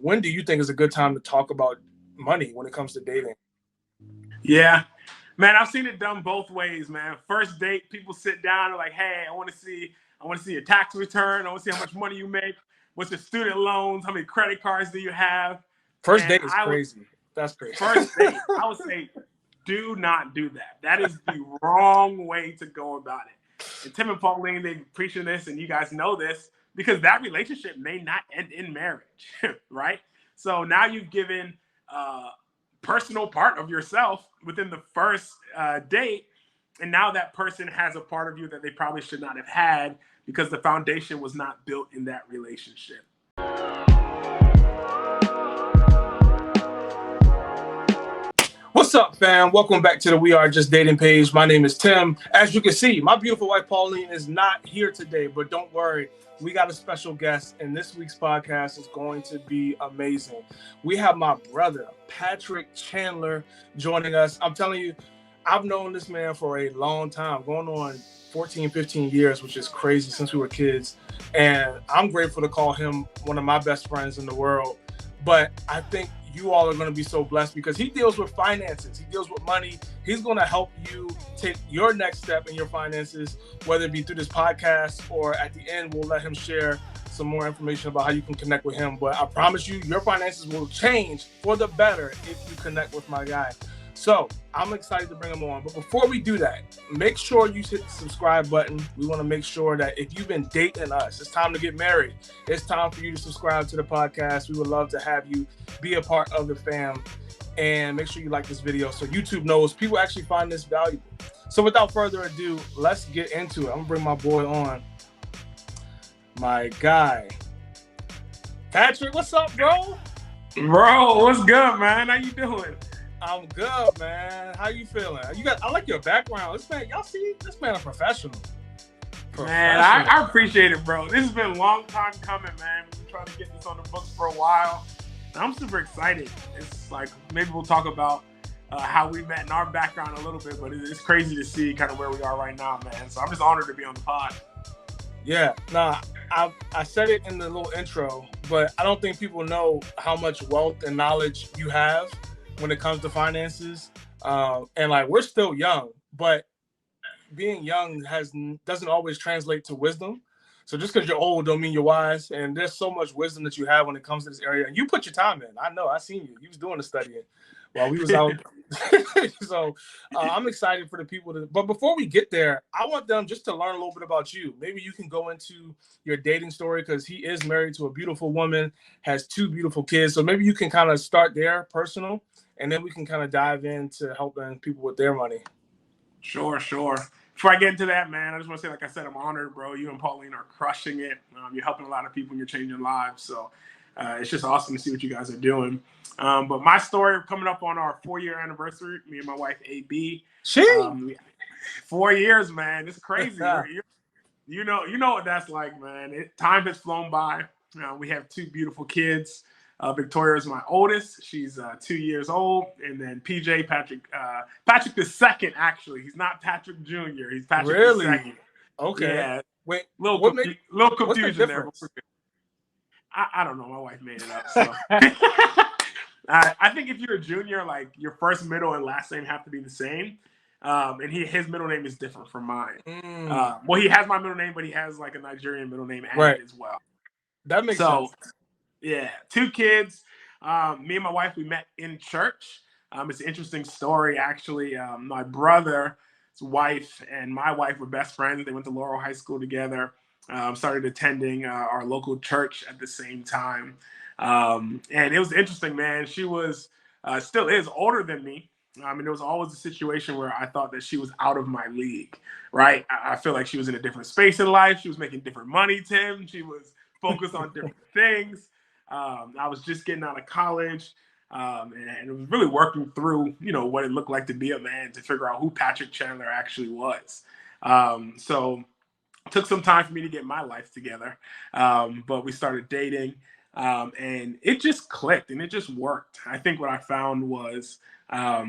when do you think is a good time to talk about money when it comes to dating? Yeah, man, I've seen it done both ways, man. First date, people sit down and like, hey, I want to see your tax return. I want to see how much money you make. What's your student loans? How many credit cards do you have? First And date is crazy. That's crazy. first date, I would say, do not do that. That is the wrong way to go about it. And Tim and Pauline, they've been preaching this, and you guys know this because that relationship may not end in marriage, right? So now you've given personal part of yourself within the first date, and now that person has a part of you that they probably should not have had because the foundation was not built in that relationship. What's up, fam? Welcome back to the We Are Just Dating page. My name is Tim. As you can see, my beautiful wife Pauline is not here today, but don't worry. We got a special guest, and this week's podcast is going to be amazing. We have my brother, Patrick Chandler, joining us. I'm telling you, I've known this man for a long time, going on 14, 15 years, which is crazy, since we were kids. And I'm grateful to call him one of my best friends in the world. But I think you all are going to be so blessed because he deals with finances. He deals with money. He's going to help you take your next step in your finances, whether it be through this podcast or at the end, we'll let him share some more information about how you can connect with him. But I promise you, your finances will change for the better if you connect with my guy. So I'm excited to bring him on. But before we do that, make sure you hit the subscribe button. We want to make sure that if you've been dating us, it's time to get married. It's time for you to subscribe to the podcast. We would love to have you be a part of the fam. And make sure you like this video so YouTube knows people actually find this valuable. So without further ado, let's get into it. I'm going to bring my boy on. My guy. Patrick, what's up, bro? Bro, what's good, man? How you doing? I'm good, man. How you feeling? I like your background. This man, y'all see, this man a professional. Man, I appreciate it, bro. This has been a long time coming, man. We've been trying to get this on the books for a while. And I'm super excited. It's like, maybe we'll talk about how we met in our background a little bit, but it's crazy to see kind of where we are right now, man. So I'm just honored to be on the pod. Yeah, I said it in the little intro, but I don't think people know how much wealth and knowledge you have when it comes to finances. And like, we're still young, but being young doesn't always translate to wisdom. So just because you're old don't mean you're wise. And there's so much wisdom that you have when it comes to this area. And you put your time in. I know, I seen you. You was doing the studying while we was out. So I'm excited for the people but before we get there, I want them just to learn a little bit about you. Maybe you can go into your dating story because he is married to a beautiful woman, has 2 beautiful kids. So maybe you can kind of start there, personal, and then we can kind of dive into helping people with their money. Sure. Before I get into that, man, I just want to say, like I said, I'm honored, bro. You and Pauline are crushing it. You're helping a lot of people and you're changing lives. So it's just awesome to see what you guys are doing. But my story, coming up on our 4-year anniversary, me and my wife, AB. 4 years, man. It's crazy. You know what that's like, man. Time has flown by. We have 2 beautiful kids. Victoria is my oldest. She's 2 years old. And then PJ, Patrick the second, actually. He's not Patrick Jr. He's Patrick the second. Okay. Yeah. Wait, little confusion there. I don't know. My wife made it up. So. I think if you're a junior, like your first, middle, and last name have to be the same. And his middle name is different from mine. Well, he has my middle name, but he has like a Nigerian middle name added as well. That makes sense. Yeah, 2 kids. Me and my wife, we met in church. It's an interesting story, actually. My brother's wife and my wife were best friends. They went to Laurel High School together. Started attending our local church at the same time. And it was interesting, man. She was, still is, older than me. And there was always a situation where I thought that she was out of my league, right? I feel like she was in a different space in life. She was making different money, Tim. She was focused on different things. I was just getting out of college, and it was really working through, what it looked like to be a man, to figure out who Patrick Chandler actually was. So it took some time for me to get my life together, but we started dating, and it just clicked and it just worked. I think what I found was I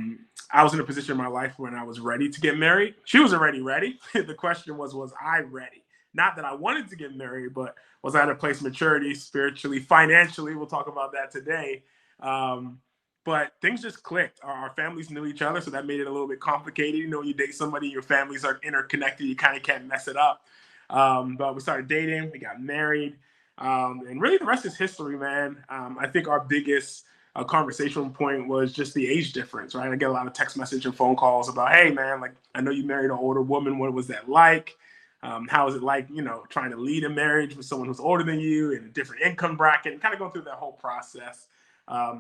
was in a position in my life when I was ready to get married. She was already ready. The question was I ready? Not that I wanted to get married, but was at a place maturity, spiritually, financially. We'll talk about that today. But things just clicked. Our families knew each other, so that made it a little bit complicated. You know, you date somebody, your families are interconnected. You kind of can't mess it up. But we started dating. We got married. And really the rest is history, man. I think our biggest conversation point was just the age difference, right? I get a lot of text message and phone calls about, hey, man, like, I know you married an older woman. What was that like? How is it like, you know, trying to lead a marriage with someone who's older than you in a different income bracket, and kind of go through that whole process.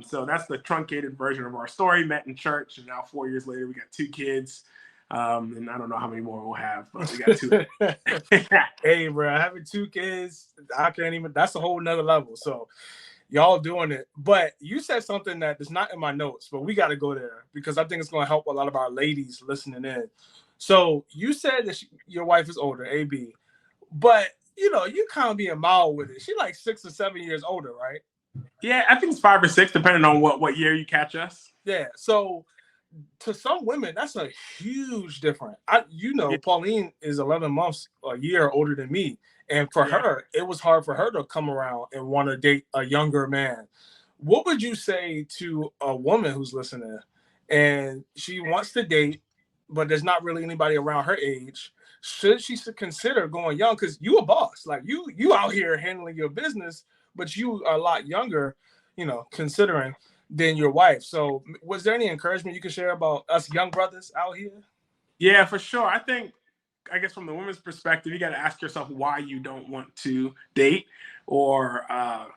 So that's the truncated version of our story. Met in church, and now 4 years later, we got 2 kids. And I don't know how many more we'll have, but we got 2. Hey, bro, having 2 kids, I can't even, that's a whole nother level. So y'all doing it. But you said something that is not in my notes, but we got to go there because I think it's going to help a lot of our ladies listening in. So you said that your wife is older, AB, but you know, you kind of being mild with it. She's like 6 or 7 years older, right? Yeah, I think it's 5 or 6, depending on what year you catch us. Yeah. So to some women, that's a huge difference. Pauline is 11 months, a year older than me. And for her, it was hard for her to come around and want to date a younger man. What would you say to a woman who's listening and she wants to date, but there's not really anybody around her age? Should she consider going young? Because you a boss, like you out here handling your business, but you are a lot younger, you know, considering than your wife. So was there any encouragement you could share about us young brothers out here? Yeah, for sure. I guess from the woman's perspective, you got to ask yourself why you don't want to date or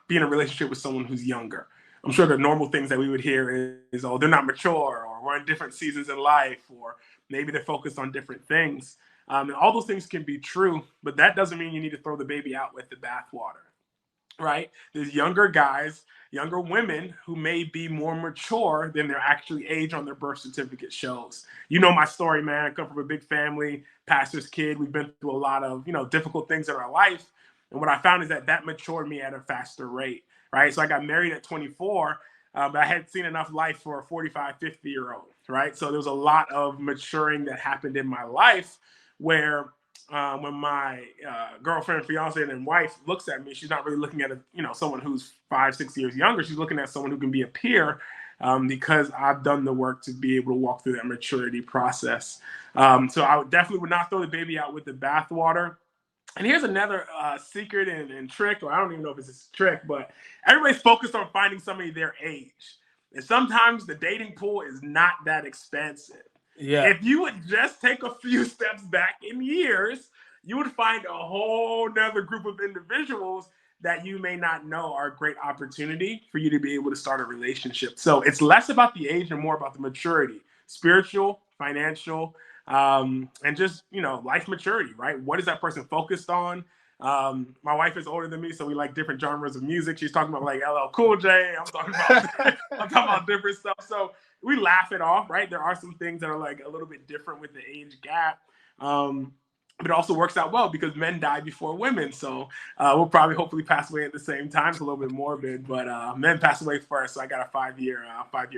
be in a relationship with someone who's younger. I'm sure the normal things that we would hear is, oh, they're not mature, or we're in different seasons in life, or maybe they're focused on different things. And all those things can be true, but that doesn't mean you need to throw the baby out with the bathwater, right? There's younger guys, younger women who may be more mature than their actually age on their birth certificate shows. You know my story, man. I come from a big family, pastor's kid. We've been through a lot of, you know, difficult things in our life. And what I found is that matured me at a faster rate, right? So I got married at 24, but I hadn't seen enough life for a 45, 50-year-old, right? So there was a lot of maturing that happened in my life where when my girlfriend, fiance, and wife looks at me, she's not really looking at someone who's 5, 6 years younger. She's looking at someone who can be a peer because I've done the work to be able to walk through that maturity process. So I would not throw the baby out with the bathwater. And here's another secret and trick, or I don't even know if it's a trick, but everybody's focused on finding somebody their age. And sometimes the dating pool is not that expensive. Yeah. If you would just take a few steps back in years, you would find a whole nother group of individuals that you may not know are a great opportunity for you to be able to start a relationship. So it's less about the age and more about the maturity, spiritual, financial, and just, life maturity, right? What is that person focused on? My wife is older than me, so we like different genres of music. She's talking about like LL Cool J. I'm talking about different stuff. So we laugh it off, right? There are some things that are like a little bit different with the age gap. But it also works out well because men die before women. So we'll probably hopefully pass away at the same time. It's a little bit morbid, but men pass away first. So I got a 5-year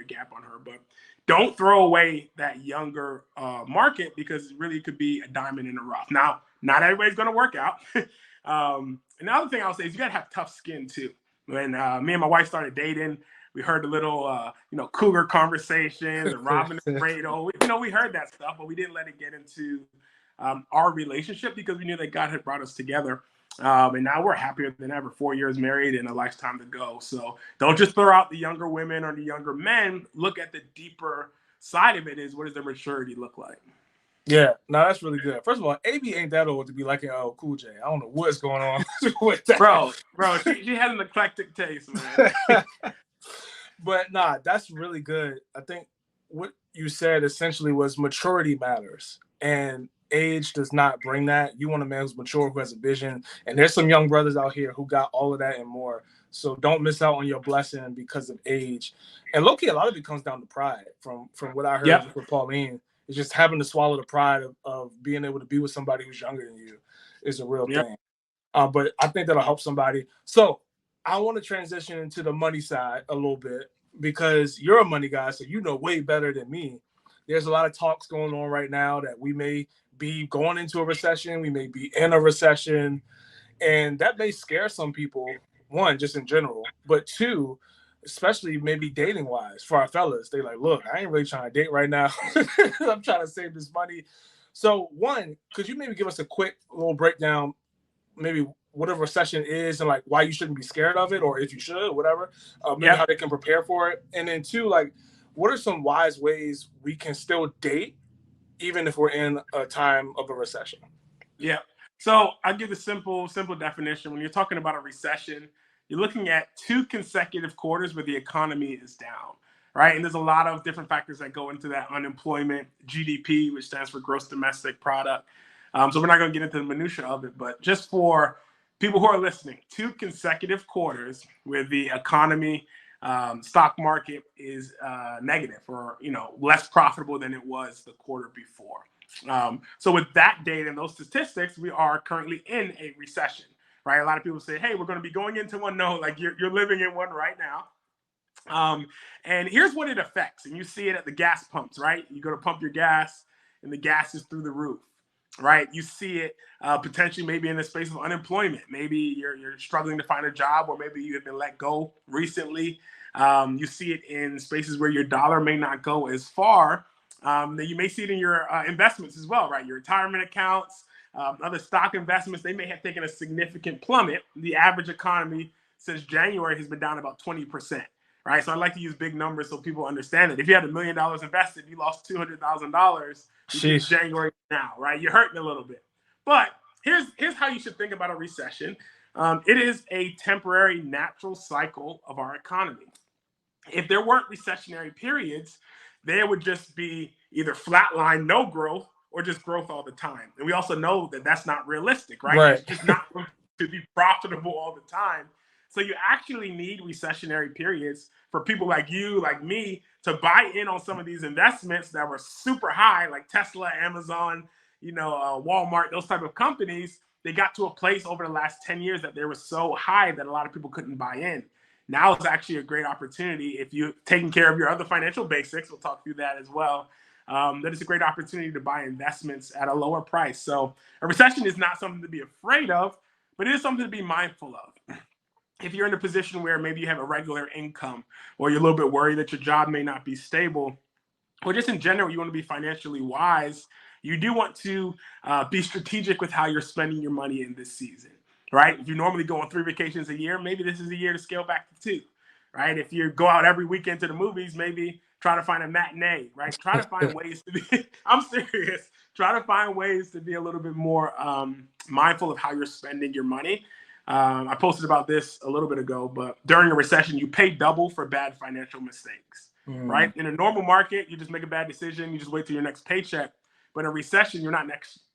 gap on her. But don't throw away that younger market because it really could be a diamond in the rough. Now, not everybody's going to work out. Another thing I'll say is you got to have tough skin too. When me and my wife started dating, we heard a little, cougar conversations, and Robin and Fredo. We heard that stuff, but we didn't let it get into our relationship because we knew that God had brought us together. And now we're happier than ever, 4 years married and a lifetime to go. So don't just throw out the younger women or the younger men. Look at the deeper side of it is what does their maturity look like? Yeah, no, that's really good. First of all, AB ain't that old to be like LL Cool J. I don't know what's going on with that. Bro, she has an eclectic taste, man. But nah, that's really good. I think what you said essentially was maturity matters. And age does not bring that. You want a man who's mature, who has a vision. And there's some young brothers out here who got all of that and more. So don't miss out on your blessing because of age. And low-key, a lot of it comes down to pride. From what I heard with Pauline, it's just having to swallow the pride of being able to be with somebody who's younger than you is a real thing. But I think that'll help somebody. So I want to transition into the money side a little bit because you're a money guy, so you know way better than me there's a lot of talks going on right now that we may be going into a recession. We may be in a recession. And that may scare some people, one, just in general, but two, especially maybe dating wise for our fellas. They like, look, I ain't really trying to date right now. I'm trying to save this money. So one, could you maybe give us a quick little breakdown, maybe what a recession is and like why you shouldn't be scared of it, or if you should, whatever, maybe how they can prepare for it. And then two, like, what are some wise ways we can still date even if we're in a time of a recession? Yeah. So I'll give a simple definition. When you're talking about a recession, you're looking at 2 consecutive quarters where the economy is down, right? And there's a lot of different factors that go into that: unemployment, GDP, which stands for gross domestic product. So we're not going to get into the minutia of it, but just for people who are listening, 2 consecutive quarters where the economy, stock market is negative, or less profitable than it was the quarter before. So with that data and those statistics, we are currently in a recession, right? A lot of people say, hey, we're going to be going into one. No, like you're living in one right now. And here's what it affects. And you see it at the gas pumps, right? You go to pump your gas and the gas is through the roof, right? You see it potentially maybe in the space of unemployment. Maybe you're struggling to find a job, or maybe you have been let go recently. You see it in spaces where your dollar may not go as far. Then you may see it in your investments as well, right? Your retirement accounts, other stock investments, they may have taken a significant plummet. The average economy since January has been down about 20%, right? So I like to use big numbers so people understand it. If you had $1 million invested, you lost $200,000 between January now, right? You're hurting a little bit. But here's how you should think about a recession. It is a temporary natural cycle of our economy. If there weren't recessionary periods, there would just be either flatline, no growth, or just growth all the time. And we also know that that's not realistic, right? It's just not going to be profitable all the time. So you actually need recessionary periods for people like you, like me, to buy in on some of these investments that were super high, like Tesla, Amazon, Walmart, those type of companies. They got to a place over the last 10 years that they were so high that a lot of people couldn't buy in. Now is actually a great opportunity if you're taking care of your other financial basics. We'll talk through that as well. That is a great opportunity to buy investments at a lower price. So a recession is not something to be afraid of, but it is something to be mindful of. If you're in a position where maybe you have a regular income, or you're a little bit worried that your job may not be stable, or just in general, you want to be financially wise, you do want to be strategic with how you're spending your money in this season. Right? If you normally go on 3 vacations a year, maybe this is the year to scale back to 2, right? If you go out every weekend to the movies, maybe try to find a matinee, right? Try to find ways to be, I'm serious, try to find ways to be a little bit more mindful of how you're spending your money. I posted about this a little bit ago, but during a recession, you pay double for bad financial mistakes, right? In a normal market, you just make a bad decision, you just wait till your next paycheck. But in a recession, you're not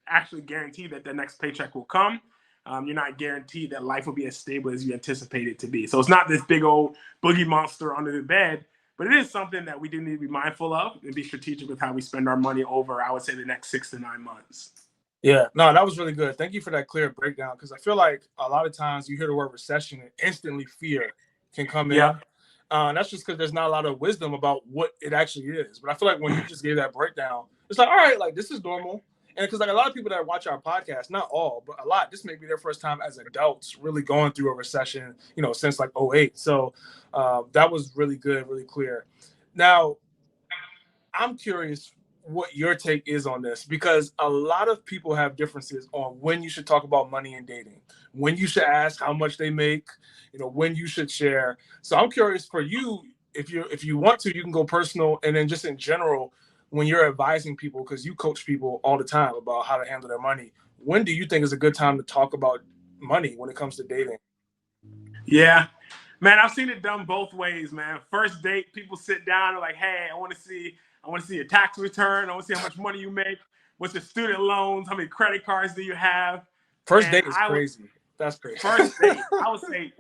actually guaranteed that the next paycheck will come. You're not guaranteed that life will be as stable as you anticipate it to be. So it's not this big old boogie monster under the bed, but it is something that we do need to be mindful of and be strategic with how we spend our money over, I would say, the next 6 to 9 months. Yeah, no, that was really good. Thank you for that clear breakdown, because I feel like a lot of times you hear the word recession and instantly fear can come in. That's just because there's not a lot of wisdom about what it actually is. But I feel like when you just gave that breakdown, it's like, all right, like this is normal. And because like a lot of people that watch our podcast, not all, but a lot, this may be their first time as adults really going through a recession, since like 2008. So that was really good, really clear. Now, I'm curious what your take is on this, because a lot of people have differences on when you should talk about money and dating, when you should ask how much they make, when you should share. So I'm curious for you, if you want to, you can go personal, and then just in general, when you're advising people, because you coach people all the time about how to handle their money, when do you think is a good time to talk about money when it comes to dating? Yeah, man, I've seen it done both ways, man. First date, people sit down and like, hey, I want to see your tax return. I want to see how much money you make. What's your student loans? How many credit cards do you have? First date is crazy. That's crazy. First date, I would say,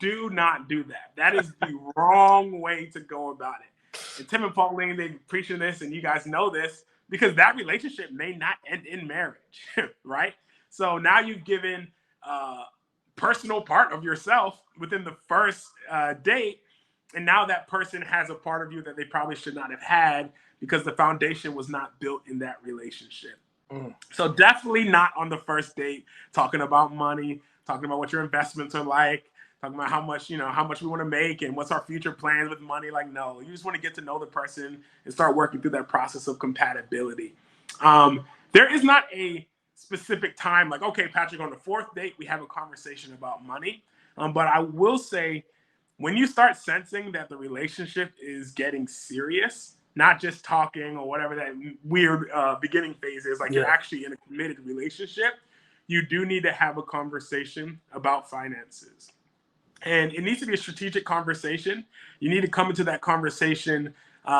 do not do that. That is the wrong way to go about it. And Tim and Pauline, they're preaching this, and you guys know this, because that relationship may not end in marriage, right? So now you've given personal part of yourself within the first date, And now that person has a part of you that they probably should not have had because the foundation was not built in that relationship. So definitely not on the first date talking about money, talking about what your investments are like, talking about how much we want to make and what's our future plans with money. Like, no, you just want to get to know the person and start working through that process of compatibility. There is not a specific time like, okay, Patrick, on the fourth date, we have a conversation about money. But I will say, when you start sensing that the relationship is getting serious, not just talking or whatever that weird beginning phase is, like you're actually in a committed relationship, you do need to have a conversation about finances. And it needs to be a strategic conversation. You need to come into that conversation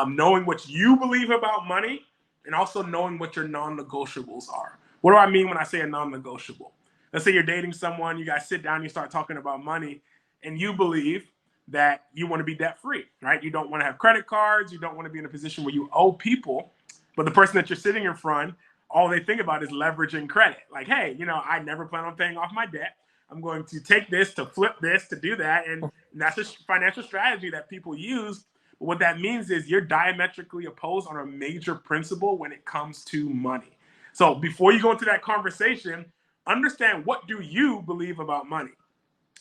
knowing what you believe about money and also knowing what your non-negotiables are. What do I mean when I say a non-negotiable? Let's say you're dating someone, you guys sit down, you start talking about money, and you believe that you want to be debt-free, right? You don't want to have credit cards. You don't want to be in a position where you owe people. But the person that you're sitting in front, all they think about is leveraging credit. Like, hey, I never plan on paying off my debt. I'm going to take this to flip this to do that. And that's a financial strategy that people use. But what that means is you're diametrically opposed on a major principle when it comes to money. So before you go into that conversation, understand, what do you believe about money?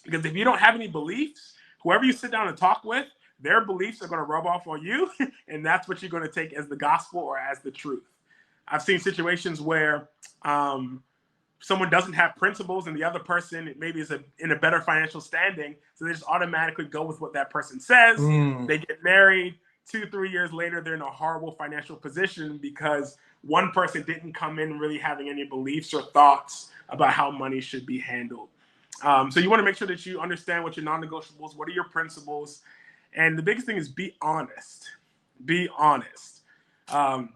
Because if you don't have any beliefs, whoever you sit down and talk with, their beliefs are going to rub off on you. And that's what you're going to take as the gospel or as the truth. I've seen situations where someone doesn't have principles and the other person maybe is in a better financial standing. So they just automatically go with what that person says. They get married. 2-3 years later, they're in a horrible financial position because one person didn't come in really having any beliefs or thoughts about how money should be handled. So you want to make sure that you understand what your non-negotiables, what are your principles. And the biggest thing is be honest. Be honest.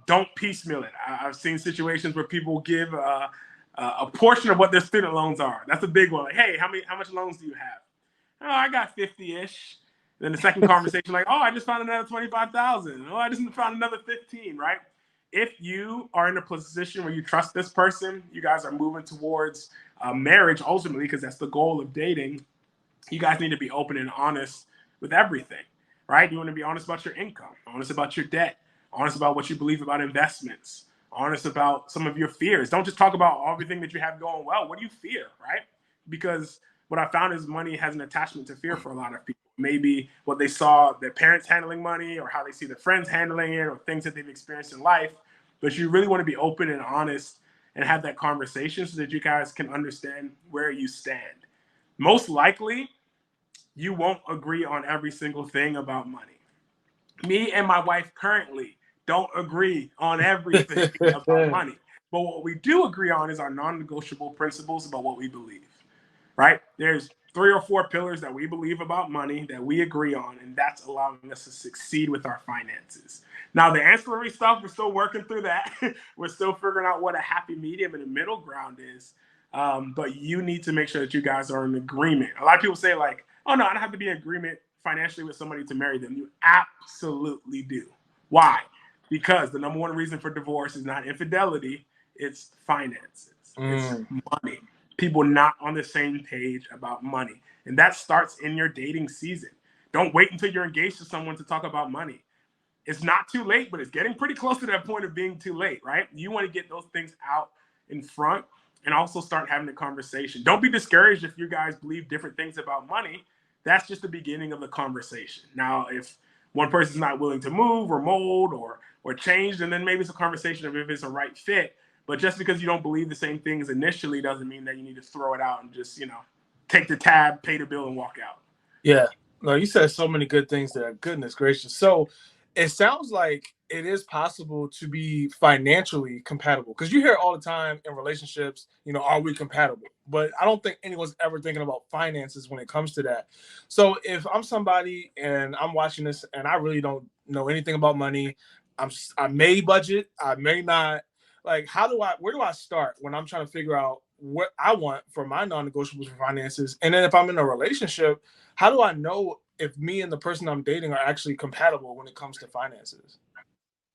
Don't piecemeal it. I've seen situations where people give a portion of what their student loans are. That's a big one. Like, hey, how much loans do you have? Oh, I got 50-ish. Then the second conversation, like, oh, I just found another 25,000. Oh, I just found another 15, right? If you are in a position where you trust this person, you guys are moving towards marriage ultimately, because that's the goal of dating, you guys need to be open and honest with everything, right? You want to be honest about your income, honest about your debt, honest about what you believe about investments, honest about some of your fears. Don't just talk about everything that you have going well. What do you fear, right? Because what I found is money has an attachment to fear for a lot of people. Maybe what they saw their parents handling money, or how they see their friends handling it, or things that they've experienced in life. But you really want to be open and honest and have that conversation so that you guys can understand where you stand. Most likely, you won't agree on every single thing about money. Me and my wife currently don't agree on everything about money. But what we do agree on is our non-negotiable principles about what we believe, right? There's 3 or 4 pillars that we believe about money that we agree on, and that's allowing us to succeed with our finances. Now, the ancillary stuff, we're still working through that. We're still figuring out what a happy medium and a middle ground is. But you need to make sure that you guys are in agreement. A lot of people say, like, oh, no, I don't have to be in agreement financially with somebody to marry them. You absolutely do. Why? Because the number one reason for divorce is not infidelity, it's finances. It's money. People not on the same page about money. And that starts in your dating season. Don't wait until you're engaged to someone to talk about money. It's not too late, but it's getting pretty close to that point of being too late, right? You want to get those things out in front and also start having a conversation. Don't be discouraged if you guys believe different things about money. That's just the beginning of the conversation. Now, if one person's not willing to move or mold or change, and then maybe it's a conversation of if it's a right fit. But just because you don't believe the same things initially doesn't mean that you need to throw it out and just, take the tab, pay the bill, and walk out. Yeah. No, you said so many good things there. Goodness gracious. So it sounds like it is possible to be financially compatible, because you hear all the time in relationships, are we compatible? But I don't think anyone's ever thinking about finances when it comes to that. So if I'm somebody and I'm watching this and I really don't know anything about money, I may budget, I may not. Like, where do I start when I'm trying to figure out what I want for my non-negotiables for finances? And then if I'm in a relationship, how do I know if me and the person I'm dating are actually compatible when it comes to finances?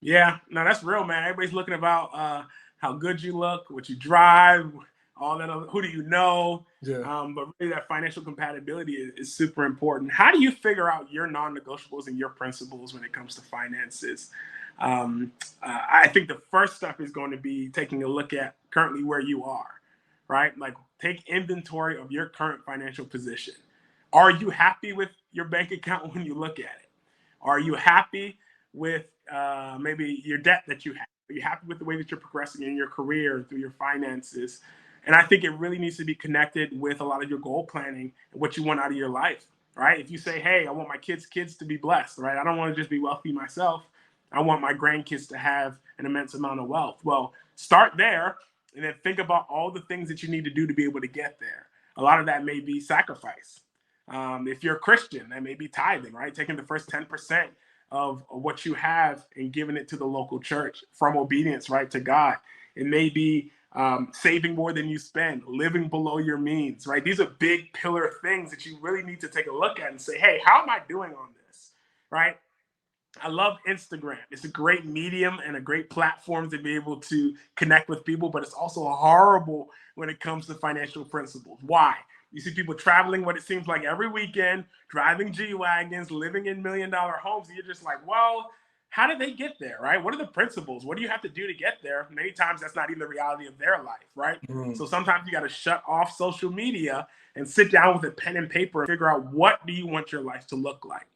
Yeah, no, that's real, man. Everybody's looking about how good you look, what you drive, all that. Who do you know? Yeah. But really, that financial compatibility is super important. How do you figure out your non-negotiables and your principles when it comes to finances? I think the first step is going to be taking a look at currently where you are, right? Like, take inventory of your current financial position. Are you happy with your bank account when you look at it? Are you happy with maybe your debt that you have? Are you happy with the way that you're progressing in your career through your finances? And I think it really needs to be connected with a lot of your goal planning and what you want out of your life, right? If you say, hey, I want my kids to be blessed, right? I don't want to just be wealthy myself. I want my grandkids to have an immense amount of wealth. Well, start there and then think about all the things that you need to do to be able to get there. A lot of that may be sacrifice. If you're a Christian, that may be tithing, right? Taking the first 10% of what you have and giving it to the local church from obedience, right, to God. It may be saving more than you spend, living below your means, right? These are big pillar things that you really need to take a look at and say, hey, how am I doing on this, right? I love Instagram. It's a great medium and a great platform to be able to connect with people, but it's also horrible when it comes to financial principles. Why? You see people traveling what it seems like every weekend, driving G-Wagons, living in million-dollar homes, and you're just like, well, how did they get there, right? What are the principles? What do you have to do to get there? Many times that's not even the reality of their life, right? So sometimes you got to shut off social media and sit down with a pen and paper and figure out, what do you want your life to look like?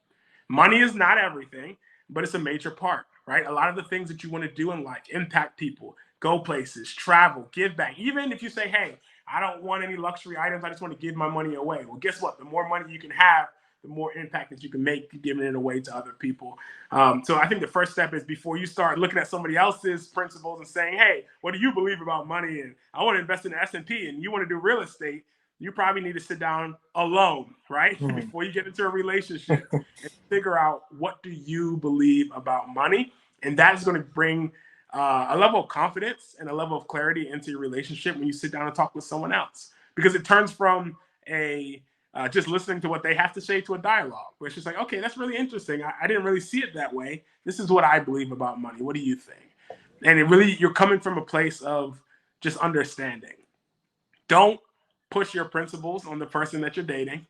Money is not everything, but it's a major part, right? A lot of the things that you want to do in life, impact people, go places, travel, give back. Even if you say, hey, I don't want any luxury items, I just want to give my money away. Well, guess what? The more money you can have, the more impact that you can make giving it away to other people. So I think the first step is, before you start looking at somebody else's principles and saying, hey, what do you believe about money? And I want to invest in the S&P, and you want to do real estate, you probably need to sit down alone, right? Before you get into a relationship and figure out, what do you believe about money? And that is going to bring a level of confidence and a level of clarity into your relationship when you sit down and talk with someone else, because it turns from a just listening to what they have to say to a dialogue where it's just like, okay, that's really interesting. I didn't really see it that way. This is what I believe about money. What do you think? And you're coming from a place of just understanding. Don't push your principles on the person that you're dating.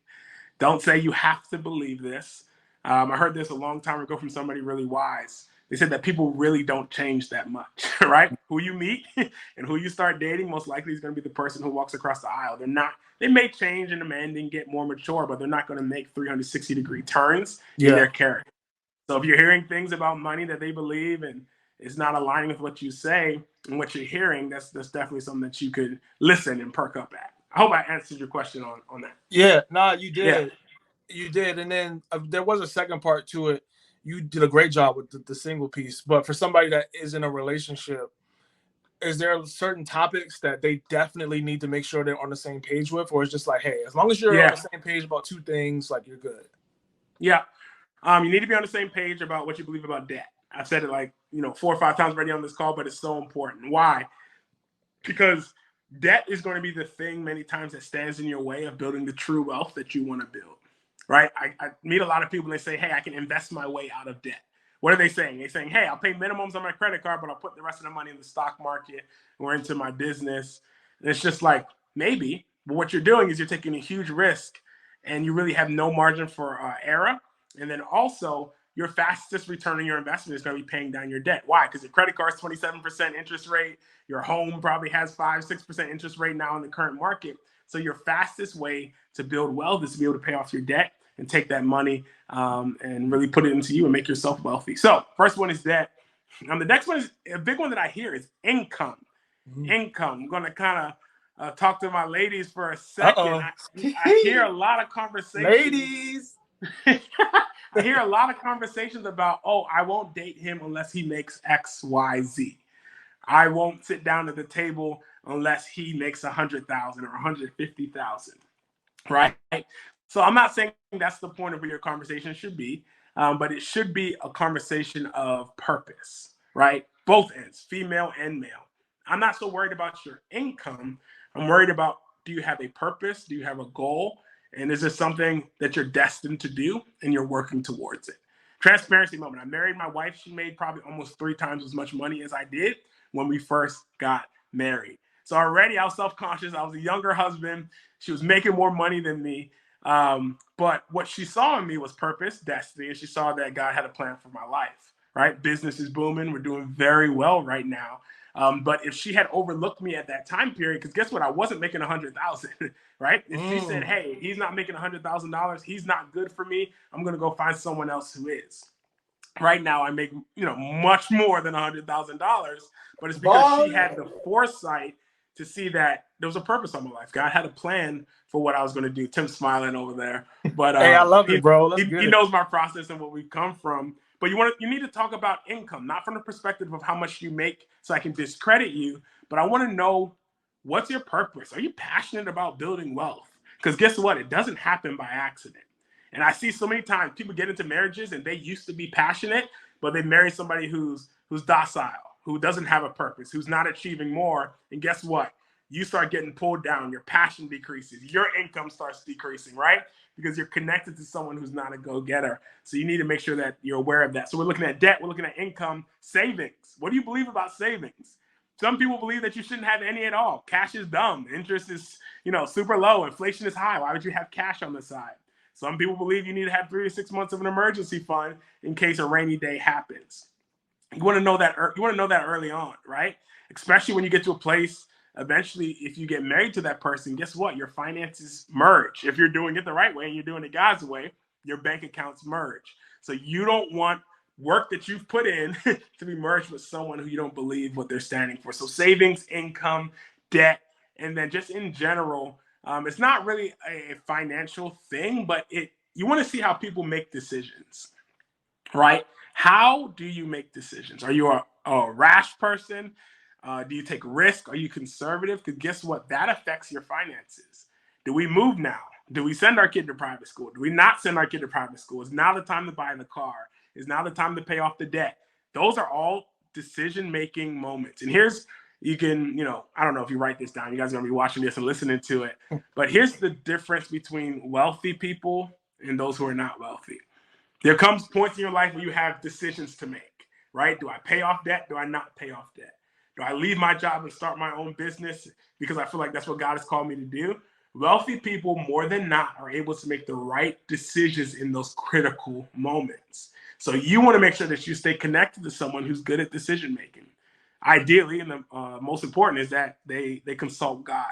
Don't say you have to believe this. I heard this a long time ago from somebody really wise. They said that people really don't change that much, right? Who you meet and who you start dating most likely is going to be the person who walks across the aisle. They may change in demanding, get more mature, but they're not going to make 360-degree turns in their character. So if you're hearing things about money that they believe and it's not aligning with what you say and what you're hearing, that's definitely something that you could listen and perk up at. I hope I answered your question on that. Yeah, nah, you did. Yeah. You did. And then there was a second part to it. You did a great job with the single piece. But for somebody that is in a relationship, is there certain topics that they definitely need to make sure they're on the same page with? Or it's just like, hey, as long as you're on the same page about two things, like, you're good? Yeah. You need to be on the same page about what you believe about debt. I've said it like, 4 or 5 times already on this call, but it's so important. Why? Because debt is going to be the thing many times that stands in your way of building the true wealth that you want to build, right? I meet a lot of people and they say, hey, I can invest my way out of debt. What are they saying? They're saying, hey, I'll pay minimums on my credit card, but I'll put the rest of the money in the stock market or into my business. And it's just like, maybe, but what you're doing is you're taking a huge risk and you really have no margin for error. And then also, your fastest return on your investment is going to be paying down your debt. Why? Because your credit card's 27% interest rate. Your home probably has 5-6% interest rate now in the current market. So your fastest way to build wealth is to be able to pay off your debt and take that money and really put it into you and make yourself wealthy. So first one is debt. The next one is a big one that I hear is income. Income. I'm going to kind of talk to my ladies for a second. I hear a lot of conversations. Ladies. I hear a lot of conversations about, oh, I won't date him unless he makes X, Y, Z. I won't sit down at the table unless he makes 100,000 or 150,000, right? So I'm not saying that's the point of where your conversation should be, but it should be a conversation of purpose, right? Both ends, female and male. I'm not so worried about your income. I'm worried about, do you have a purpose? Do you have a goal? And is this something that you're destined to do and you're working towards it? Transparency moment. I married my wife. She made probably almost 3 times as much money as I did when we first got married. So already I was self-conscious. I was a younger husband. She was making more money than me. But what she saw in me was purpose, destiny, and she saw that God had a plan for my life, right? Business is booming. We're doing very well right now. But if she had overlooked me at that time period, because guess what? I wasn't making 100,000, right? If she said, hey, he's not making $100,000, he's not good for me, I'm going to go find someone else who is. Right now, I make, much more than $100,000, but it's because she had the foresight to see that there was a purpose on my life. God had a plan for what I was going to do. Tim's smiling over there, but hey, I love it, bro. He knows my process and what we've come from. But you need to talk about income, not from the perspective of how much you make, so I can discredit you. But I want to know, what's your purpose? Are you passionate about building wealth? Because guess what? It doesn't happen by accident. And I see so many times people get into marriages and they used to be passionate, but they marry somebody who's docile, who doesn't have a purpose, who's not achieving more. And guess what? You start getting pulled down. Your passion decreases. Your income starts decreasing, right? Because you're connected to someone who's not a go-getter. So you need to make sure that you're aware of that. So we're looking at debt. We're looking at income, savings. What do you believe about savings? Some people believe that you shouldn't have any at all. Cash is dumb. Interest is, super low. Inflation is high. Why would you have cash on the side? Some people believe you need to have 3 to 6 months of an emergency fund in case a rainy day happens. You want to know that. You want to know that early on, right? Especially when you get to a place. Eventually, if you get married to that person, guess what? Your finances merge. If you're doing it the right way and you're doing it God's way, your bank accounts merge. So you don't want work that you've put in to be merged with someone who you don't believe what they're standing for. So savings, income, debt, and then just in general. It's not really a financial thing, but you want to see how people make decisions, right? How do you make decisions? Are you a rash person? Do you take risk? Are you conservative? Because guess what? That affects your finances. Do we move now? Do we send our kid to private school? Do we not send our kid to private school? Is now the time to buy the car? Is now the time to pay off the debt? Those are all decision-making moments. And you can, I don't know if you write this down. You guys are going to be watching this and listening to it. But here's the difference between wealthy people and those who are not wealthy. There comes points in your life where you have decisions to make, right? Do I pay off debt? Do I not pay off debt? Do I leave my job and start my own business because I feel like that's what God has called me to do? Wealthy people, more than not, are able to make the right decisions in those critical moments. So you want to make sure that you stay connected to someone who's good at decision making. Ideally, and the most important is that they consult God.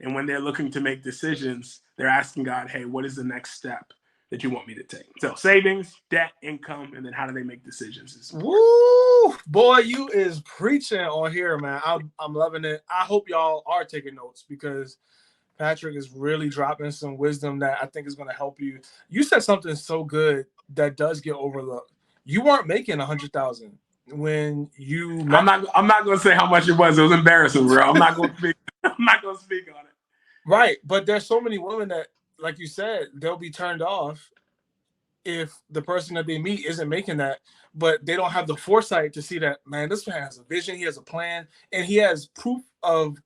And when they're looking to make decisions, they're asking God, hey, what is the next step that you want me to take? So savings, debt, income, and then how do they make decisions? Woo! Boy, you is preaching on here, man. I'm loving it. I hope y'all are taking notes because Patrick is really dropping some wisdom that I think is going to help you. You said something so good that does get overlooked. You weren't making 100,000 when you. I'm not going to say how much it was. It was embarrassing, bro. I'm not going to speak. I'm not going to speak on it. Right, but there's so many women that, like you said, they'll be turned off if the person that they meet isn't making that, but they don't have the foresight to see that, man, this man has a vision, he has a plan, and he has proof of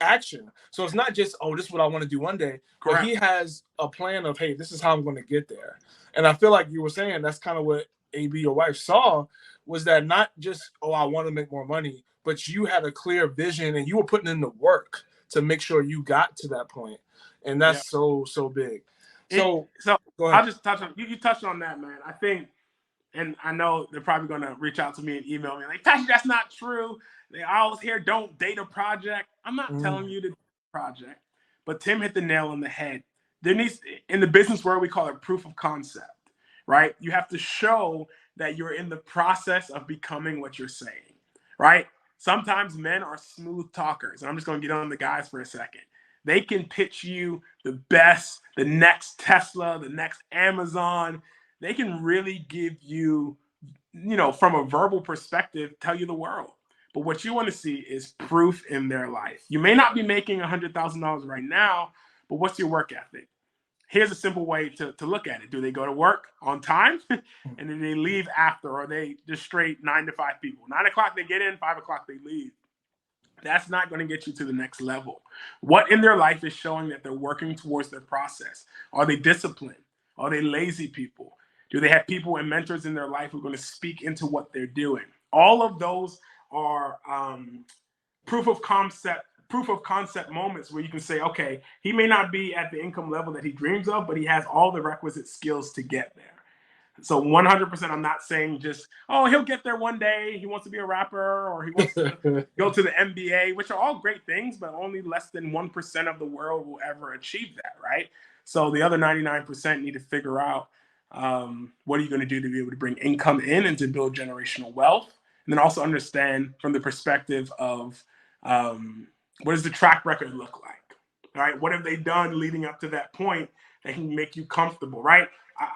action. So it's not just, oh, this is what I want to do one day, but he has a plan of, hey, this is how I'm going to get there. And I feel like you were saying that's kind of what AB, your wife, saw, was that not just, oh, I want to make more money, but you had a clear vision and you were putting in the work to make sure you got to that point. And that's so big. So I'll just touch on you touched on that, man. I think, and I know they're probably gonna reach out to me and email me like, Patrick, that's not true. They always hear don't date a project. I'm not telling you to date a project, but Tim hit the nail on the head. There needs, in the business world, we call it proof of concept, right? You have to show that you're in the process of becoming what you're saying, right? Sometimes men are smooth talkers, and I'm just gonna get on the guys for a second. They can pitch you the best, the next Tesla, the next Amazon. They can really give you, from a verbal perspective, tell you the world. But what you want to see is proof in their life. You may not be making $100,000 right now, but what's your work ethic? Here's a simple way to look at it. Do they go to work on time? And then they leave after, or are they just straight 9 to 5 people? 9 o'clock they get in, 5 o'clock they leave. That's not going to get you to the next level. What in their life is showing that they're working towards their process? Are they disciplined? Are they lazy people? Do they have people and mentors in their life who are going to speak into what they're doing? All of those are proof of concept proof of concept moments where you can say, okay, he may not be at the income level that he dreams of, but he has all the requisite skills to get there. So 100%, I'm not saying just, oh, he'll get there one day. He wants to be a rapper or he wants to go to the NBA, which are all great things, but only less than 1% of the world will ever achieve that, right? So the other 99% need to figure out what are you going to do to be able to bring income in and to build generational wealth. And then also understand from the perspective of what does the track record look like, right? What have they done leading up to that point that can make you comfortable, right?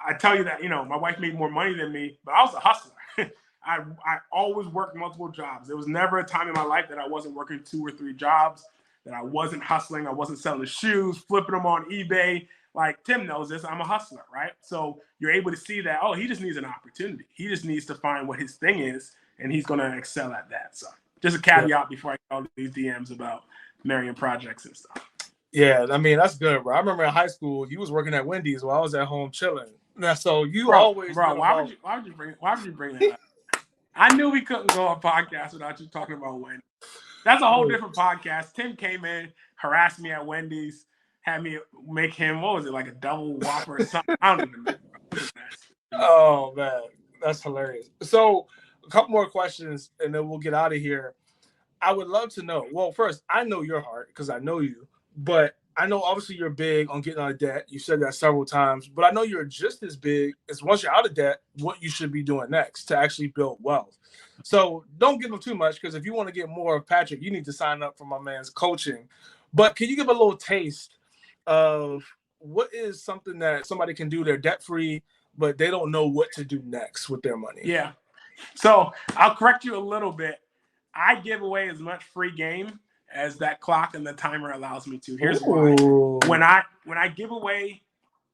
I tell you that, my wife made more money than me, but I was a hustler. I always worked multiple jobs. There was never a time in my life that I wasn't working 2 or 3 jobs, that I wasn't hustling. I wasn't selling shoes, flipping them on eBay. Like Tim knows this, I'm a hustler, right? So you're able to see that, oh, he just needs an opportunity. He just needs to find what his thing is, and he's going to excel at that. So just a caveat before I get all these DMs about marrying projects and stuff. Yeah, I mean, that's good, bro. I remember in high school, you was working at Wendy's while I was at home chilling. Now, so you always bro. Why would you bring that up? I knew we couldn't go on a podcast without you talking about Wendy's. That's a whole different podcast. Tim came in, harassed me at Wendy's, had me make him, what was it, like a double Whopper or something? I don't even remember. Oh, man. That's hilarious. So a couple more questions, and then we'll get out of here. I would love to know. Well, first, I know your heart because I know you. But I know obviously you're big on getting out of debt. You said that several times. But I know you're just as big as once you're out of debt, what you should be doing next to actually build wealth. So don't give them too much, because if you want to get more of Patrick, you need to sign up for my man's coaching. But can you give a little taste of what is something that somebody can do? They're debt-free, but they don't know what to do next with their money. Yeah. So I'll correct you a little bit. I give away as much free game as that clock and the timer allows me to. Here's why. When I give away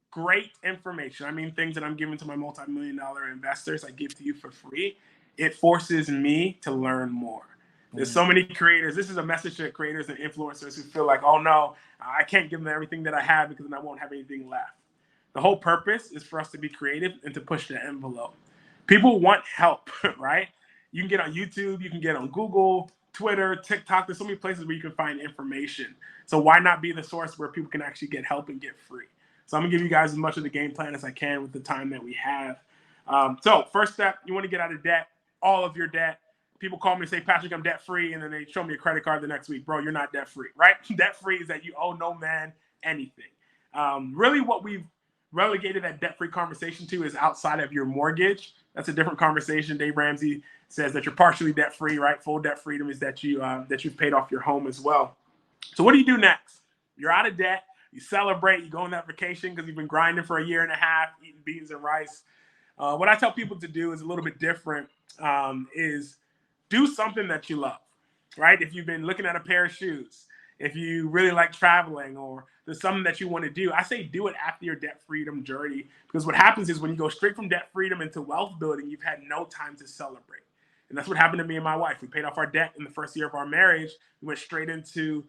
great information, I mean things that I'm giving to my multi-million-dollar investors, I give to you for free. It forces me to learn more. There's so many creators. This is a message to creators and influencers who feel like, oh no, I can't give them everything that I have because then I won't have anything left. The whole purpose is for us to be creative and to push the envelope. People want help, right? You can get on YouTube, you can get on Google, Twitter, TikTok. There's so many places where you can find information. So why not be the source where people can actually get help and get free? So I'm gonna give you guys as much of the game plan as I can with the time that we have. So first step, you want to get out of debt, all of your debt. People call me and say, Patrick, I'm debt free. And then they show me a credit card the next week. Bro, you're not debt free, right? Debt free is that you owe no man anything. Really what we've relegated that debt free conversation to is outside of your mortgage. That's a different conversation. Dave Ramsey says that you're partially debt free, right? Full debt freedom is that you've paid off your home as well. So what do you do next? You're out of debt. You celebrate. You go on that vacation because you've been grinding for a year and a half, eating beans and rice. What I tell people to do is a little bit different. Is do something that you love, right? If you've been looking at a pair of shoes, if you really like traveling, or there's something that you want to do, I say do it after your debt freedom journey, because what happens is when you go straight from debt freedom into wealth building, you've had no time to celebrate. And that's what happened to me and my wife. We paid off our debt in the first year of our marriage. We went straight into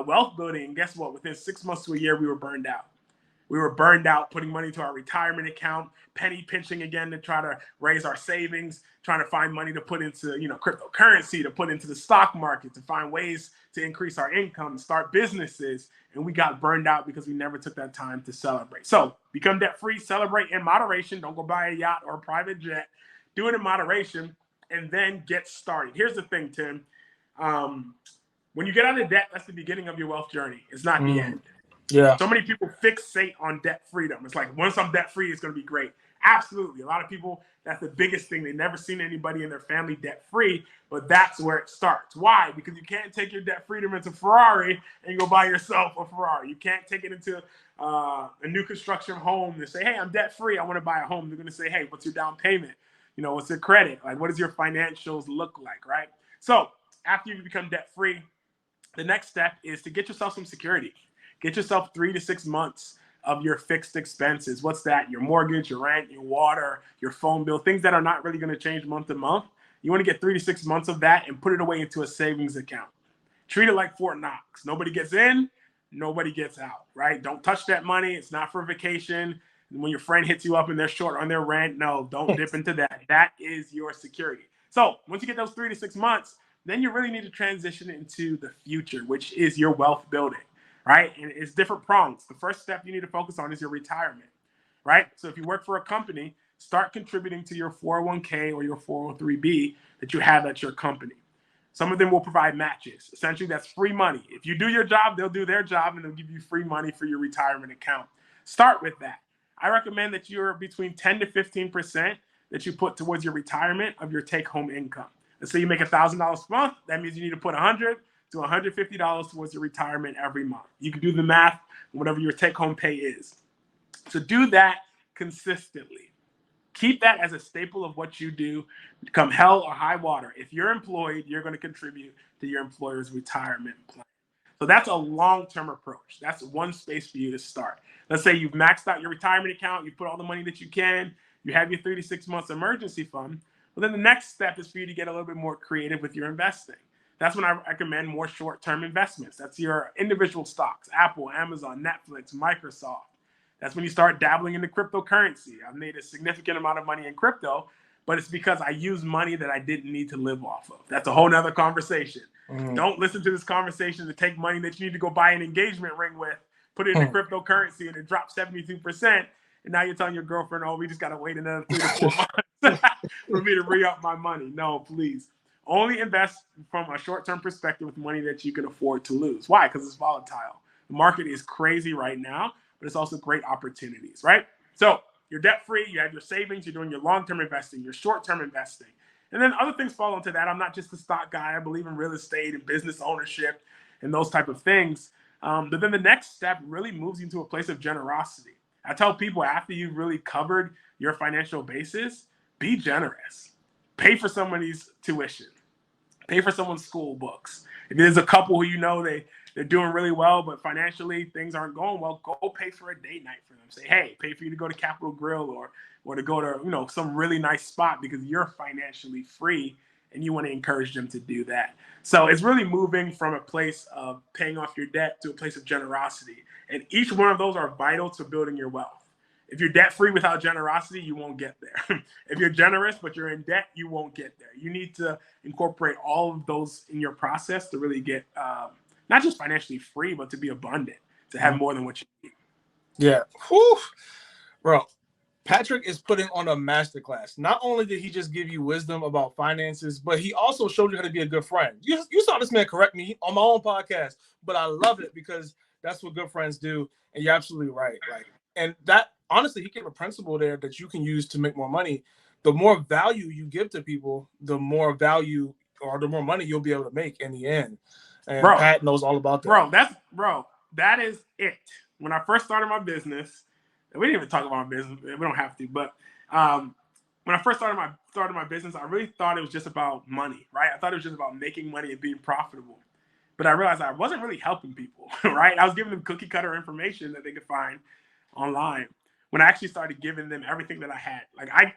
wealth building. And guess what? Within 6 months to a year, we were burned out. We were burned out putting money into our retirement account, penny pinching again to try to raise our savings, trying to find money to put into, cryptocurrency, to put into the stock market, to find ways to increase our income, start businesses. And we got burned out because we never took that time to celebrate. So become debt free, celebrate in moderation. Don't go buy a yacht or a private jet. Do it in moderation and then get started. Here's the thing, Tim. When you get out of debt, that's the beginning of your wealth journey. It's not the end. Yeah. So many people fixate on debt freedom. It's like, once I'm debt free, it's going to be great. Absolutely. A lot of people, that's the biggest thing. They've never seen anybody in their family debt free, but that's where it starts. Why? Because you can't take your debt freedom into Ferrari and go buy yourself a Ferrari. You can't take it into a new construction home and say, hey, I'm debt free. I want to buy a home. They're going to say, hey, what's your down payment? What's your credit? Like, what does your financials look like, right? So after you become debt free, the next step is to get yourself some security. Get yourself 3 to 6 months of your fixed expenses. What's that? Your mortgage, your rent, your water, your phone bill, things that are not really going to change month to month. You want to get 3 to 6 months of that and put it away into a savings account. Treat it like Fort Knox. Nobody gets in, nobody gets out, right? Don't touch that money. It's not for vacation. And when your friend hits you up and they're short on their rent, no, don't dip into that. That is your security. So once you get those 3 to 6 months, then you really need to transition into the future, which is your wealth building, right? And it's different prongs. The first step you need to focus on is your retirement, right? So if you work for a company, start contributing to your 401k or your 403b that you have at your company. Some of them will provide matches. Essentially, that's free money. If you do your job, they'll do their job and they'll give you free money for your retirement account. Start with that. I recommend that you're between 10 to 15% that you put towards your retirement of your take-home income. Let's say you make $1,000 a month. That means you need to put $100 to $150 towards your retirement every month. You can do the math, whatever your take-home pay is. So do that consistently. Keep that as a staple of what you do, come hell or high water. If you're employed, you're going to contribute to your employer's retirement plan. So that's a long-term approach. That's one space for you to start. Let's say you've maxed out your retirement account, you put all the money that you can, you have your 3 to 6 months emergency fund. Well, then the next step is for you to get a little bit more creative with your investing. That's when I recommend more short-term investments. That's your individual stocks, Apple, Amazon, Netflix, Microsoft. That's when you start dabbling into cryptocurrency. I've made a significant amount of money in crypto, but it's because I use money that I didn't need to live off of. That's a whole nother conversation. Don't listen to this conversation to take money that you need to go buy an engagement ring with, put it into cryptocurrency, and it dropped 72%. And now you're telling your girlfriend, oh, we just got to wait another 3 to 4 months for me to re-up my money. No, please. Only invest from a short-term perspective with money that you can afford to lose. Why? Because it's volatile. The market is crazy right now, but it's also great opportunities, right? So you're debt-free, you have your savings, you're doing your long-term investing, your short-term investing. And then other things fall into that. I'm not just a stock guy. I believe in real estate and business ownership and those type of things. But then the next step really moves you into a place of generosity. I tell people after you've really covered your financial basis, be generous. Pay for somebody's tuition. Pay for someone's school books. If there's a couple who you know they're doing really well, but financially things aren't going well, go pay for a date night for them. Say, hey, pay for you to go to Capitol Grill or to go to some really nice spot because you're financially free and you want to encourage them to do that. So it's really moving from a place of paying off your debt to a place of generosity. And each one of those are vital to building your wealth. If you're debt-free without generosity, you won't get there. If you're generous but you're in debt, you won't get there. You need to incorporate all of those in your process to really get not just financially free, but to be abundant, to have more than what you need. Yeah. Whew. Bro, Patrick is putting on a masterclass. Not only did he just give you wisdom about finances, but he also showed you how to be a good friend. You saw this man correct me on my own podcast, but I love it because that's what good friends do. And you're absolutely right. And that, honestly, he gave a principle there that you can use to make more money. The more value you give to people, the more value or the more money you'll be able to make in the end. And Pat knows all about that. That is it. When I first started my business, we didn't even talk about my business. We don't have to, but when I first started my business, I really thought it was just about money, right? I thought it was just about making money and being profitable. But I realized I wasn't really helping people, right? I was giving them cookie cutter information that they could find online. When I actually started giving them everything that I had, like I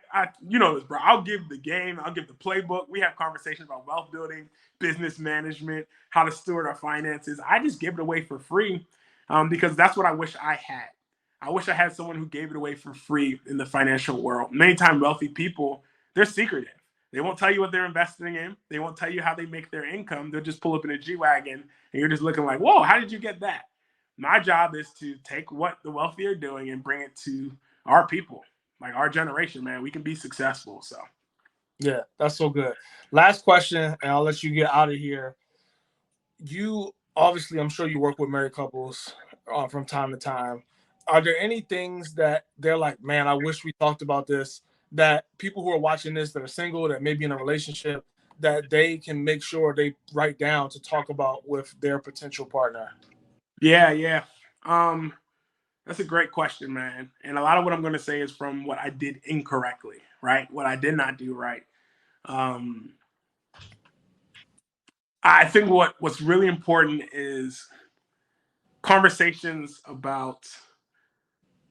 you know this, bro. I'll give the game, I'll give the playbook. We have conversations about wealth building, business management, how to steward our finances. I just give it away for free because that's what I wish I had. I wish I had someone who gave it away for free in the financial world. Many times, wealthy people, they're secretive. They won't tell you what they're investing in. They won't tell you how they make their income. They'll just pull up in a G-Wagon, and you're just looking like, whoa, how did you get that? My job is to take what the wealthy are doing and bring it to our people, like our generation, man. We can be successful. So, yeah, that's so good. Last question, and I'll let you get out of here. You obviously, I'm sure you work with married couples from time to time. Are there any things that they're like, man, I wish we talked about this, that people who are watching this that are single, that may be in a relationship, that they can make sure they write down to talk about with their potential partner? Yeah. That's a great question, man. And a lot of what I'm going to say is from what I did incorrectly, right? What I did not do right. I think what's really important is conversations about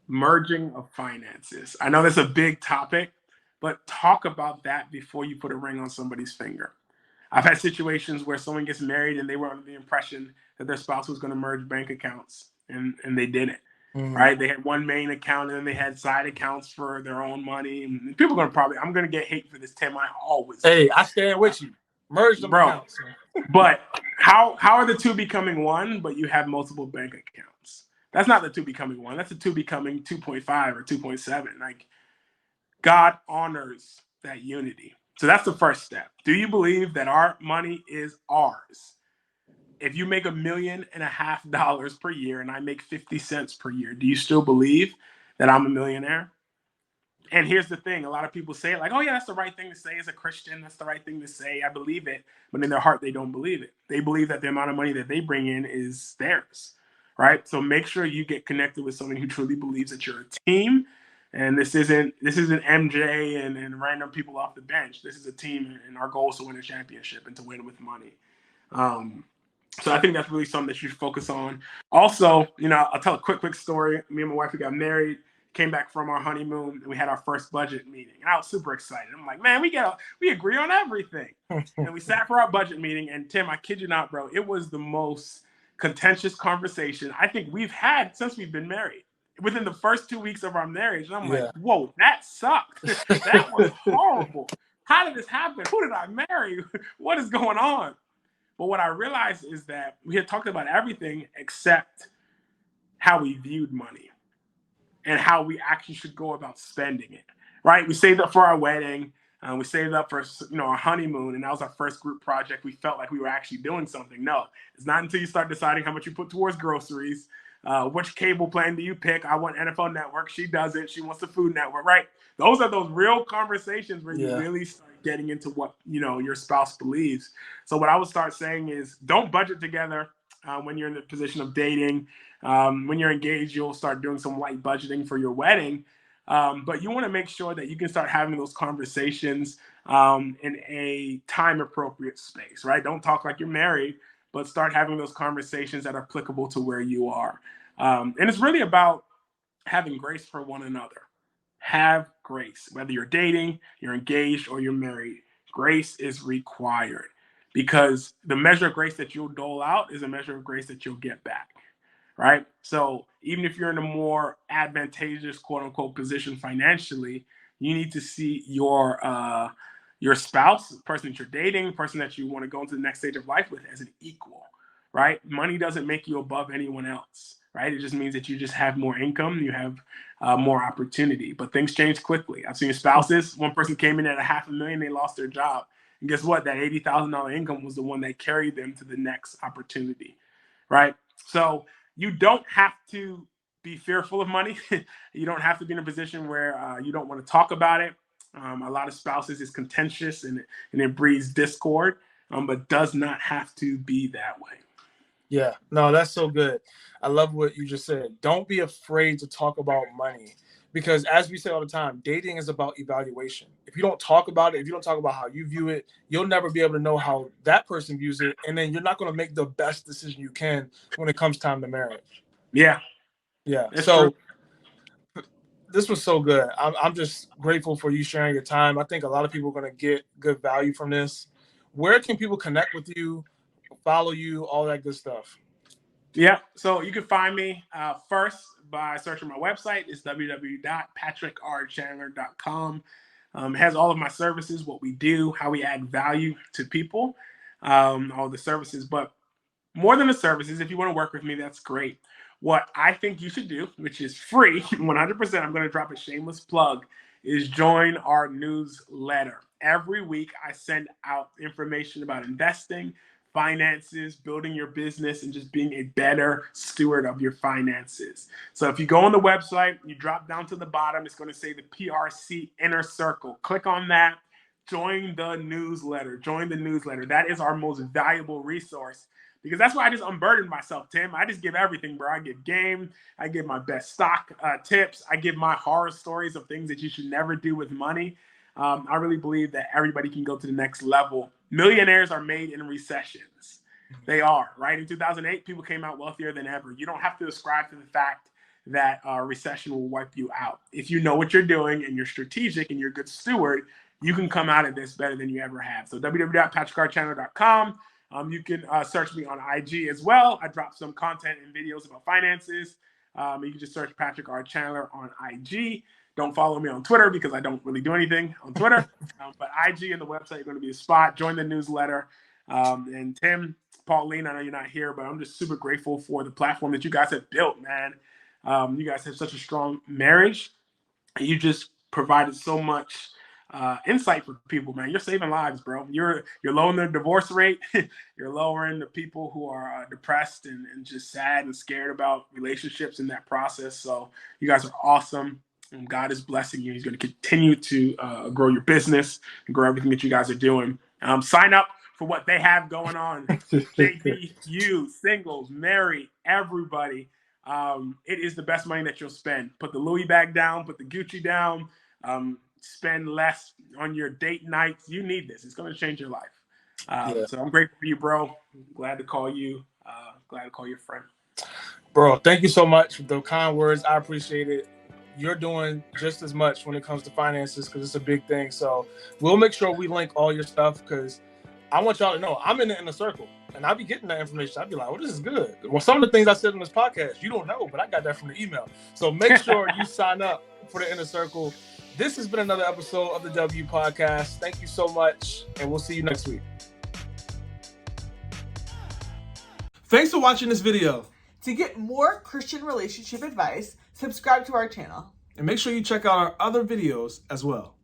merging of finances. I know that's a big topic, but talk about that before you put a ring on somebody's finger. I've had situations where someone gets married and they were under the impression that their spouse was going to merge bank accounts, and they didn't. Right? They had one main account and then they had side accounts for their own money. And people are going to I'm going to get hate for this, Tim. I always. Hey, I stand with you. Merge them bro. accounts. But how are the two becoming one, but you have multiple bank accounts? That's not the two becoming one. That's the two becoming 2.5 or 2.7. Like, God honors that unity. So that's the first step. Do you believe that our money is ours? If you make $1.5 million per year and I make 50 cents per year, do you still believe that I'm a millionaire? And here's the thing, a lot of people say it like, oh yeah, that's the right thing to say as a Christian. That's the right thing to say. I believe it. But in their heart, they don't believe it. They believe that the amount of money that they bring in is theirs, right? So make sure you get connected with someone who truly believes that you're a team. And this isn't MJ and random people off the bench. This is a team, and our goal is to win a championship and to win with money. So I think that's really something that you should focus on. Also, I'll tell a quick story. Me and my wife, we got married, came back from our honeymoon, and we had our first budget meeting. And I was super excited. I'm like, man, we agree on everything. And we sat for our budget meeting, and Tim, I kid you not, bro, it was the most contentious conversation I think we've had since we've been married. Within the first 2 weeks of our marriage, and I'm like, whoa, that sucked. That was horrible. How did this happen? Who did I marry? What is going on? But what I realized is that we had talked about everything except how we viewed money and how we actually should go about spending it, right? We saved up for our wedding. We saved up for our honeymoon, and that was our first group project. We felt like we were actually doing something. No, it's not until you start deciding how much you put towards groceries. Which cable plan do you pick? I want NFL Network. She doesn't. She wants the Food Network, right? Those are those real conversations where you really start getting into what your spouse believes. So what I would start saying is, don't budget together when you're in the position of dating. When you're engaged, you'll start doing some light budgeting for your wedding. But you want to make sure that you can start having those conversations in a time-appropriate space, right? Don't talk like you're married, but start having those conversations that are applicable to where you are. And it's really about having grace for one another. Have grace. Whether you're dating, you're engaged, or you're married, grace is required, because the measure of grace that you'll dole out is a measure of grace that you'll get back. Right? So even if you're in a more advantageous, quote unquote, position financially, you need to see your spouse, the person that you're dating, the person that you want to go into the next stage of life with, as an equal. Right? Money doesn't make you above anyone else. Right? It just means that you just have more income, you have more opportunity. But things change quickly. I've seen spouses. One person came in at $500,000, they lost their job, and guess what? That $80,000 income was the one that carried them to the next opportunity. Right? So you don't have to be fearful of money. You don't have to be in a position where you don't want to talk about it. A lot of spouses is contentious and it breeds discord, but does not have to be that way. Yeah, no, that's so good. I love what you just said. Don't be afraid to talk about money, because as we say all the time, dating is about evaluation. If you don't talk about it, if you don't talk about how you view it, you'll never be able to know how that person views it. And then you're not going to make the best decision you can when it comes time to marriage. Yeah. Yeah. That's so true. This was so good. I'm just grateful for you sharing your time. I think a lot of people are going to get good value from this. Where can people connect with you, follow you, all that good stuff? Yeah, so you can find me first by searching my website. It's www.patrickrchandler.com. It has all of my services, what we do, how we add value to people, all the services. But more than the services, if you want to work with me, that's great. What I think you should do, which is free, 100%, I'm going to drop a shameless plug, is join our newsletter. Every week, I send out information about investing, finances, building your business, and just being a better steward of your finances. So if you go on the website, you drop down to the bottom, it's going to say the PRC Inner Circle. Click on that. Join the newsletter. Join the newsletter. That is our most valuable resource, because that's why I just unburden myself, Tim. I just give everything, bro. I give game. I give my best stock tips. I give my horror stories of things that you should never do with money. I really believe that everybody can go to the next level. Millionaires are made in recessions. They are, right? In 2008, people came out wealthier than ever. You don't have to ascribe to the fact that a recession will wipe you out. If you know what you're doing and you're strategic and you're a good steward, you can come out of this better than you ever have. So www.patrickrchandler.com. You can search me on IG as well. I drop some content and videos about finances. You can just search Patrick R. Chandler on IG. Don't follow me on Twitter because I don't really do anything on Twitter. But IG and the website are going to be a spot. Join the newsletter. And Tim, Pauline, I know you're not here, but I'm just super grateful for the platform that you guys have built, man. You guys have such a strong marriage. You just provided so much insight for people, man. You're saving lives, bro. You're lowering the divorce rate. You're lowering the people who are depressed and just sad and scared about relationships in that process. So you guys are awesome. And God is blessing you. He's going to continue to grow your business and grow everything that you guys are doing. Sign up for what they have going on. JD, you, singles, married, everybody. It is the best money that you'll spend. Put the Louis bag down, put the Gucci down, spend less on your date nights. You need this. It's going to change your life. So I'm grateful for you, bro. Glad to call you. Glad to call you a friend. Bro, thank you so much for the kind words. I appreciate it. You're doing just as much when it comes to finances because it's a big thing. So we'll make sure we link all your stuff because I want y'all to know I'm in the inner circle and I'll be getting that information. I'll be like, oh, this is good. Well, some of the things I said in this podcast, you don't know, but I got that from the email. So make sure you sign up for the inner circle. This has been another episode of the W Podcast. Thank you so much, and we'll see you next week. Thanks for watching this video. To get more Christian relationship advice, subscribe to our channel. And make sure you check out our other videos as well.